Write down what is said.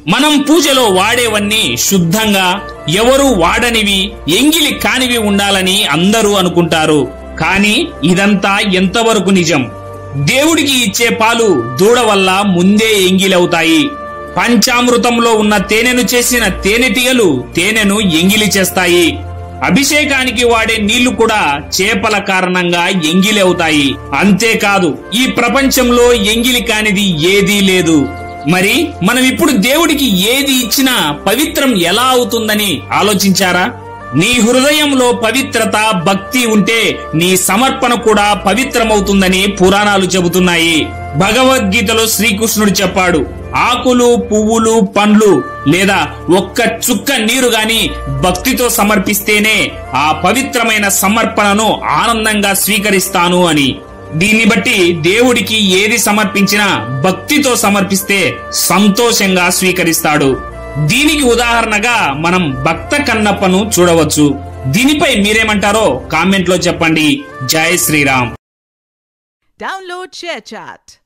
మనం పూజలో వాడేవన్నీ శుద్ధంగా, ఎవరు వాడనివి, ఎంగిలి కానివి ఉండాలని అందరూ అనుకుంటారు. కానీ ఇదంతా ఎంతవరకు నిజం? దేవుడికి ఇచ్చే పాలు దూడ వల్ల ముందే ఎంగిలవుతాయి. పంచామృతంలో ఉన్న తేనెను చేసిన తేనెటీగలు తేనెను ఎంగిలి చేస్తాయి. అభిషేకానికి వాడే నీళ్లు కూడా చేపల కారణంగా ఎంగిలి అవుతాయి. అంతేకాదు, ఈ ప్రపంచంలో ఎంగిలి కానిది ఏదీ లేదు. మరి మనం ఇప్పుడు దేవుడికి ఏది ఇచ్చినా పవిత్రం ఎలా అవుతుందని ఆలోచించారా? నీ హృదయంలో పవిత్రత, భక్తి ఉంటే నీ సమర్పణ కూడా పవిత్రమవుతుందని పురాణాలు చెబుతున్నాయి. భగవద్గీతలో శ్రీకృష్ణుడు చెప్పాడు, ఆకులు, పువ్వులు, పండ్లు లేదా ఒక్క చుక్క నీరు గాని భక్తితో సమర్పిస్తేనే ఆ పవిత్రమైన సమర్పణను ఆనందంగా స్వీకరిస్తాను అని. దీన్ని బట్టి దేవుడికి ఏది సమర్పించినా భక్తితో సమర్పిస్తే సంతోషంగా స్వీకరిస్తాడు. దీనికి ఉదాహరణగా మనం భక్త కన్నప్పను చూడవచ్చు. దీనిపై మీరేమంటారో కామెంట్ లో చెప్పండి. జై శ్రీరామ్. Download ShareChat.